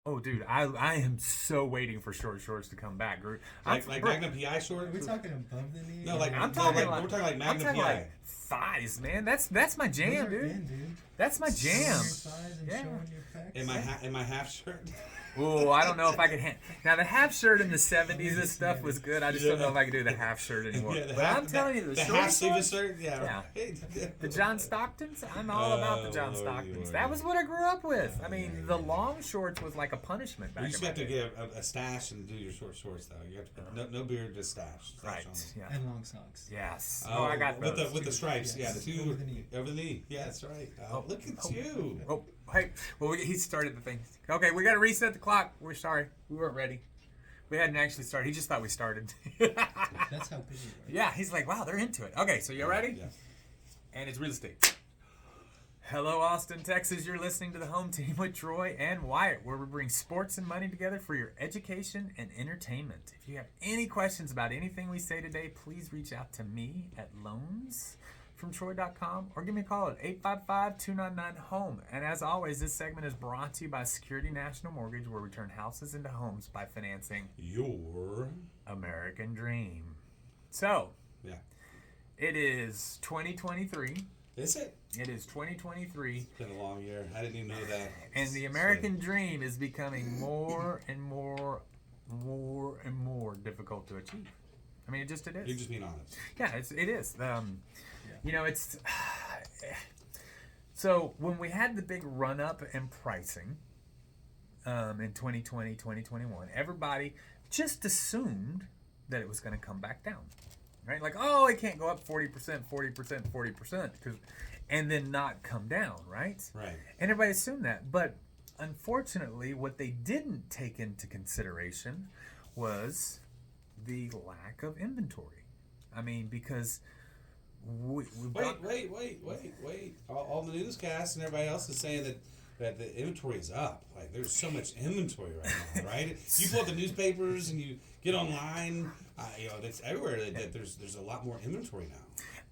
Oh, dude, I am so waiting for short shorts to come back. Like Magnum PI Are we shorts? talking above the knee? No, or- like I'm no, talking like like we're talking like I'm Magnum talking PI. like thighs, man. That's my Those jam, are dude. in, dude. That's my Showing jam. your thighs and Yeah. showing your pecs. In my half shirt. Oh, I don't know if I can. Now the half shirt in the '70s and stuff was good. I just don't know if I can do the half shirt anymore. Yeah, But I'm telling you, the half short sleeveless shorts, shirt. Yeah, right. the John Stocktons. I'm all about the John Lordy, Stocktons. lordy. That was what I grew up with. I mean, yeah, the yeah. long shorts was like a punishment back You in just my have to day. get a stash and do your short shorts though. You have to no beard, just stash. Right. only. Yeah. And long socks. Yes. Oh, I got with those. the stripes. Yes. Yeah, the two Over the knee. over the knee. Yeah, that's right. Oh, look at you. Oh, hey. Well, he started the thing. Okay, we got to reset the clock. We're sorry. We weren't ready. We hadn't actually started. He just thought we started. That's how busy we are. Yeah, he's like, wow, they're into it. Okay, so you ready? Yeah. And it's real estate. Hello, Austin, Texas. You're listening to the Home Team with Troy and Wyatt, where we bring sports and money together for your education and entertainment. If you have any questions about anything we say today, please reach out to me at loansfromtroy.com or give me a call at 855-299-HOME. And as always, this segment is brought to you by Security National Mortgage, where we turn houses into homes by financing Your American Dream. So, yeah. it is 2023. Is it? It is 2023. It's been a long year. I didn't even know that. And the American dream is becoming more and more difficult to achieve. I mean, it is. You're just being honest. Yeah, it is. You know, it's so when we had the big run up in pricing in 2020, 2021, everybody just assumed that it was going to come back down, right? Like, oh, it can't go up 40%, 40%, 40%, and then not come down, right? Right. And everybody assumed that, but unfortunately, what they didn't take into consideration was the lack of inventory. I mean, because we've got... Wait. All the newscasts and everybody else is saying that the inventory is up. Like, there's so much inventory right now, right? You pull up the newspapers and you get online, it's everywhere that there's a lot more inventory now.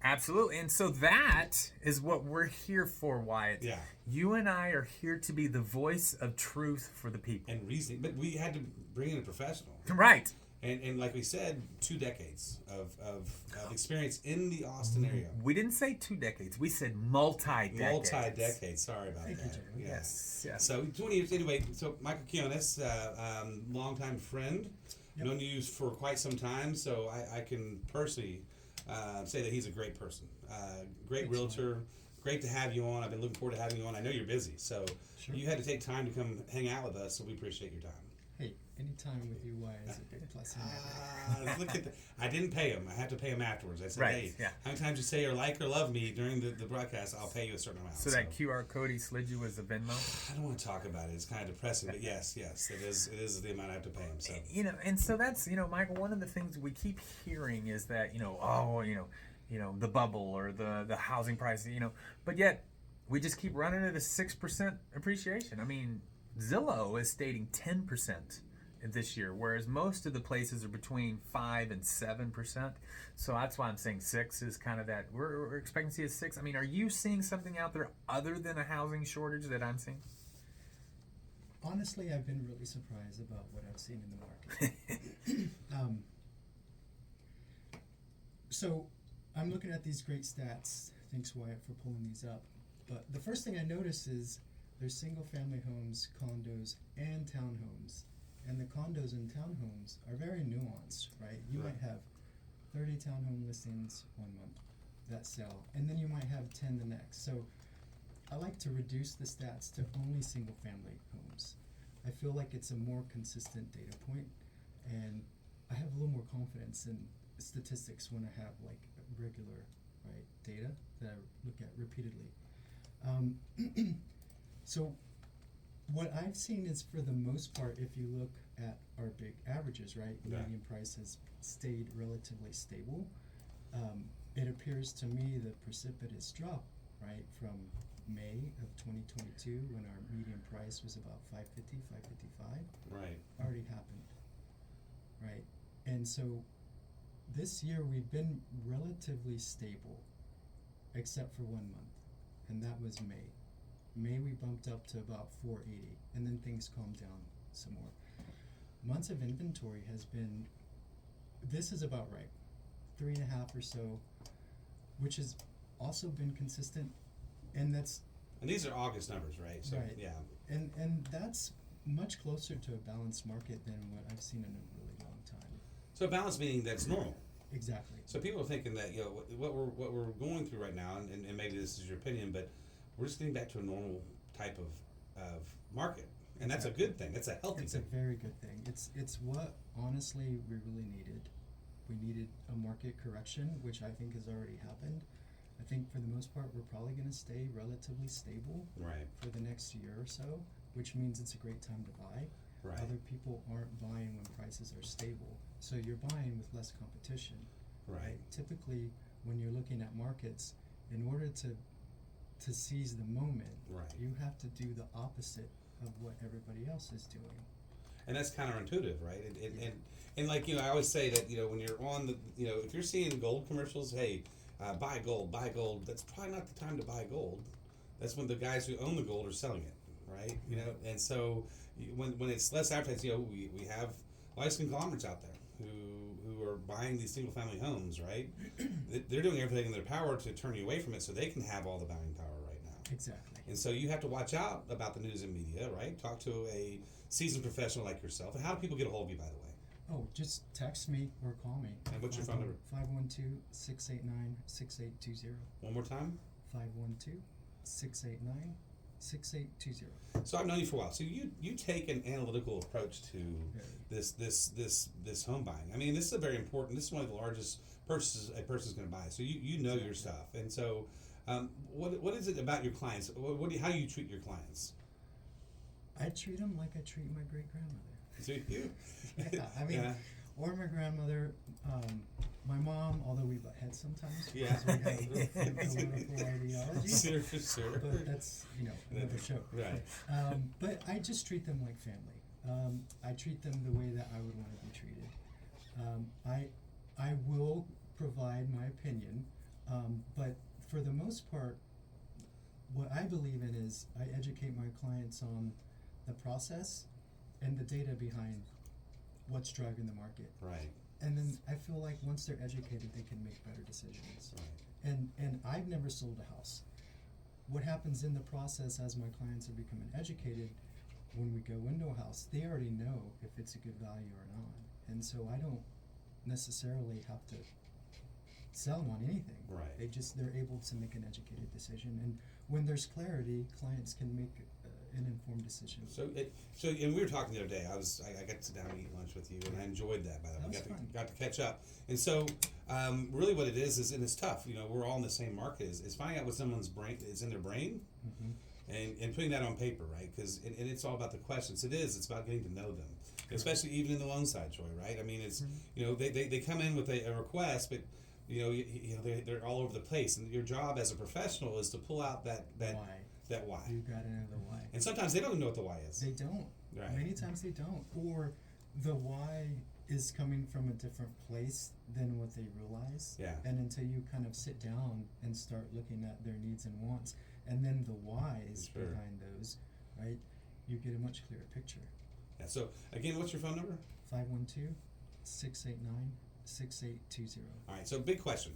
Absolutely. And so that is what we're here for, Wyatt. Yeah. You and I are here to be the voice of truth for the people. And reasoning. But we had to bring in a professional. Right. And like we said, 2 decades of experience in the Austin area. We didn't say 2 decades. We said multi-decades. Multi-decades. Sorry about Thank you, that. Jeremy. Yeah. Yes. Yes. So 20 years anyway. So Michael Quinones, longtime friend, known you for quite some time. So I can personally say that he's a great person, great realtor. Great to have you on. I've been looking forward to having you on. I know you're busy, so Sure. you had to take time to come hang out with us. So we appreciate your time. Hey, anytime with you, why is a big plus in my day. Look at I didn't pay him. I had to pay him afterwards. I said, Right, hey, yeah. how many times you say or like or love me during the broadcast, I'll pay you a certain amount. So that QR code he slid you was a Venmo? I don't want to talk about it. It's kind of depressing, but yes, it is the amount I have to pay him. So You know, and so that's, Michael, one of the things we keep hearing is that, the bubble or the housing price, but yet we just keep running at a 6% appreciation. I mean, Zillow is stating 10% this year, whereas most of the places are between 5 and 7%. So that's why I'm saying 6 is kind of that. We're expecting to see a 6. I mean, are you seeing something out there other than a housing shortage that I'm seeing? Honestly, I've been really surprised about what I've seen in the market. So I'm looking at these great stats. Thanks, Wyatt, for pulling these up. But the first thing I notice is there's single-family homes, condos, and townhomes. And the condos and townhomes are very nuanced, right? You might have 30 townhome listings one month that sell, and then you might have 10 the next. So I like to reduce the stats to only single-family homes. I feel like it's a more consistent data point, and I have a little more confidence in statistics when I have like regular, right, data that I look at repeatedly. So what I've seen is, for the most part, if you look at our big averages, right, median price has stayed relatively stable. It appears to me the precipitous drop, right, from May of 2022, when our median price was about 550, 555, right, already happened, right? And so this year we've been relatively stable, except for 1 month, and that was May. May we bumped up to about 480, and then things calmed down some more. Months of inventory has been, this is about right, 3.5 or so, which has also been consistent, and that's And these are August numbers, right? So right. yeah. And that's much closer to a balanced market than what I've seen in a really long time. So balance meaning that's normal. Exactly. So people are thinking that, you know, what we're going through right now, and maybe this is your opinion, but we're just getting back to a normal type of market, and that's a good thing. That's a healthy It's thing. a very good thing. It's what honestly we really needed. We needed a market correction, which I think has already happened. I think for the most part we're probably going to stay relatively stable Right. for the next year or so, which means it's a great time to buy. Right. Other people aren't buying when prices are stable, so you're buying with less competition. Right. Typically, when you're looking at markets, in order to seize the moment, Right. you have to do the opposite of what everybody else is doing. And that's counterintuitive, right? And like, you know, I always say that, you know, when you're on the, you know, if you're seeing gold commercials, hey, buy gold, that's probably not the time to buy gold. That's when the guys who own the gold are selling it, right? You know, and so when it's less advertised, you know, we have licensed conglomerates out there who are buying these single family homes, right? They're doing everything in their power to turn you away from it so they can have all the buying power right now. Exactly. And so you have to watch out about the news and media, right? Talk to a seasoned professional like yourself. And how do people get a hold of you, by the way? Oh, just text me or call me. And what's your phone number? 512-689-6820. One more time. 512-689-6820. So I've known you for a while. So you take an analytical approach to this home buying. I mean, this is a very important. This is one of the largest purchases a person's going to buy. So you know your stuff. And so, what is it about your clients? How do you treat your clients? I treat them like I treat my great grandmother. So you. Yeah, I mean, or my grandmother. My mom, although we butt heads sometimes Yeah. because we have political ideology. Sure. But that's, another show. Right. But I just treat them like family. I treat them the way that I would want to be treated. I will provide my opinion, but for the most part, what I believe in is I educate my clients on the process and the data behind what's driving the market. Right. And then I feel like once they're educated, they can make better decisions. Right. And I've never sold a house. What happens in the process as my clients are becoming educated, when we go into a house, they already know if it's a good value or not. And so I don't necessarily have to sell them on anything. Right. They're able to make an educated decision. And when there's clarity, clients can make an informed decision. So and we were talking the other day. I got to sit down and eat lunch with you, and I enjoyed that. By the way, got to catch up. And so, really, what it is, and it's tough. We're all in the same market. Is finding out what someone's brain is in their brain, and putting that on paper, right? Because and it's all about the questions. It's about getting to know them, especially even in the loan side, Troy. Right? I mean, it's they come in with a request, but they're all over the place, and your job as a professional is to pull out that why. That why. You gotta know the why. And sometimes they don't even know what the why is. They don't. Right. Many times they don't. Or the why is coming from a different place than what they realize. Yeah. And until you kind of sit down and start looking at their needs and wants, and then the whys behind those, right, you get a much clearer picture. Yeah. So again, what's your phone number? 512-689-6820. All right. So big question: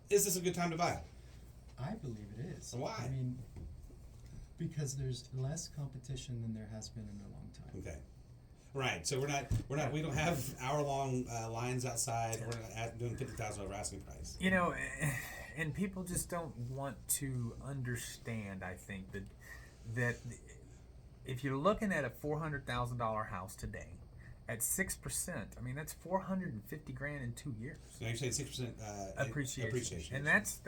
is this a good time to buy? I believe it is. Why? I mean, because there's less competition than there has been in a long time. Okay. Right. So we don't have hour-long lines outside. We're not doing $50,000 over asking price. And people just don't want to understand. I think that if you're looking at a $400,000 house today, at 6%, I mean that's $450,000 in 2 years. So you're saying 6% appreciation, and that's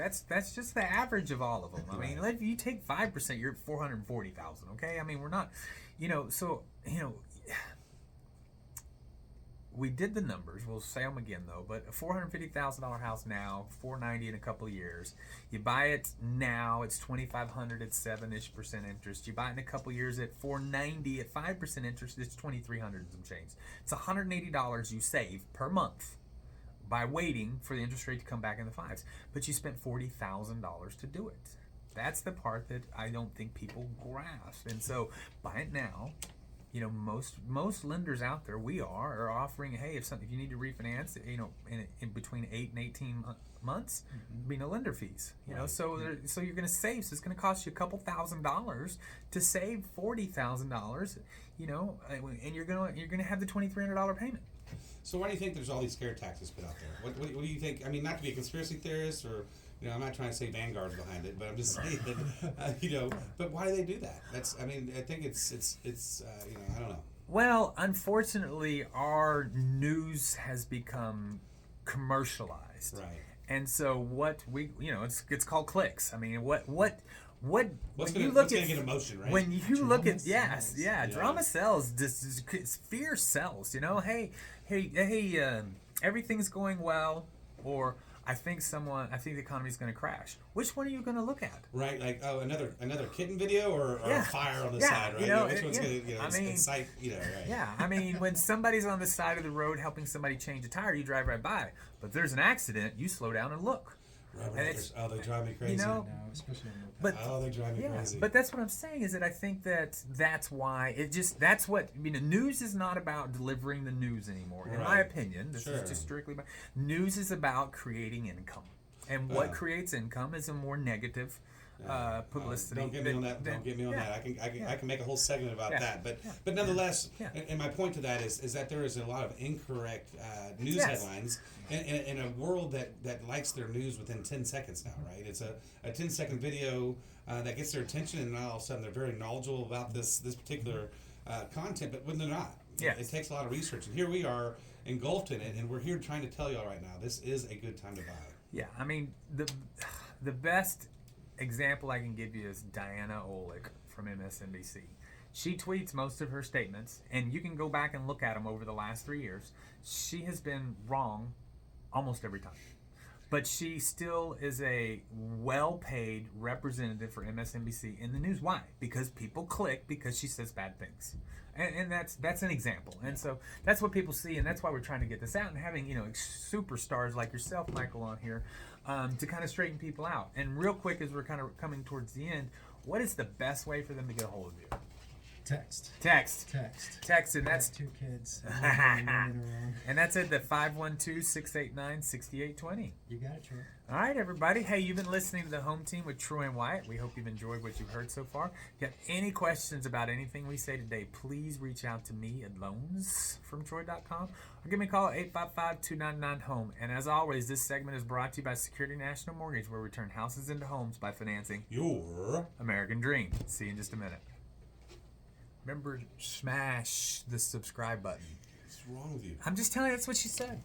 just the average of all of them. I mean, if you take 5%, you're at $440,000. Okay, I mean we're not, we did the numbers. We'll say them again though. But a $450,000 house now, $490,000 in a couple of years. You buy it now, it's $2,500 at 7% interest. You buy it in a couple of years at $490,000 at 5% interest. It's $2,300 and some change. It's $180 you save per month by waiting for the interest rate to come back in the fives. But you spent $40,000 to do it. That's the part that I don't think people grasp. And so buy it now. you know, most lenders out there, are offering, hey, if you need to refinance, you know, in between 8 and 18 months, be no lender fees. You know, so you're going to save. So it's going to cost you a couple $1,000s to save $40,000. You know, and you're gonna have the $2,300 payment. So why do you think there's all these scare tactics put out there? What do you think? I mean, not to be a conspiracy theorist, or you know, I'm not trying to say Vanguard's behind it, but I'm just saying that, you know. But why do they do that? I mean, I think it's you know, I don't know. Well, unfortunately, our news has become commercialized, Right. and so what you know, it's called clicks. I mean, what's gonna get emotion, right? When you Drama look at sells. drama sells. Fear sells. You know, hey, everything's going well, or I think the economy's going to crash. Which one are you going to look at? Right, like another kitten video or a fire on the side, right? You know, which one's going to incite, you know, right? Yeah, I mean, when somebody's on the side of the road helping somebody change a tire, you drive right by. But there's an accident, you slow down and look. Right, they drive me crazy. You know, No, especially on but they drive me crazy. but that's what I'm saying is that I think that's why that's what news is not about delivering the news anymore. In my opinion, this is just strictly about news is about creating income, and what creates income is a more negative publicity. Don't get me on that. Don't get me on that. I can make a whole segment about that. But nonetheless, and my point to that is that there is a lot of incorrect news headlines in a world that likes their news within 10 seconds now, right? It's a 10-second video that gets their attention, and all of a sudden they're very knowledgeable about this particular content, but when they're not. It takes a lot of research, and here we are engulfed in it, and we're here trying to tell y'all right now, this is a good time to buy. Yeah, I mean, the best example I can give you is Diana Olick from MSNBC. She tweets most of her statements, and you can go back and look at them over the last 3 years. She has been wrong almost every time. But she still is a well-paid representative for MSNBC in the news. Why? Because people click because she says bad things. And that's an example. And so that's what people see, and that's why we're trying to get this out and having, you know, superstars like yourself, Michael, on here to kind of straighten people out. And real quick, as we're kind of coming towards the end, what is the best way for them to get a hold of you? Text, and that's 2 kids. and that's at the 512-689-6820. You got it, Troy. All right, everybody. Hey, you've been listening to the Home Team with Troy and Wyatt. We hope you've enjoyed what you've heard so far. If you have any questions about anything we say today, please reach out to me at loansfromtroy.com or give me a call at 855-299-HOME. And as always, this segment is brought to you by Security National Mortgage, where we turn houses into homes by financing your American dream. See you in just a minute. Remember, smash the subscribe button. What's wrong with you? I'm just telling you, that's what she said.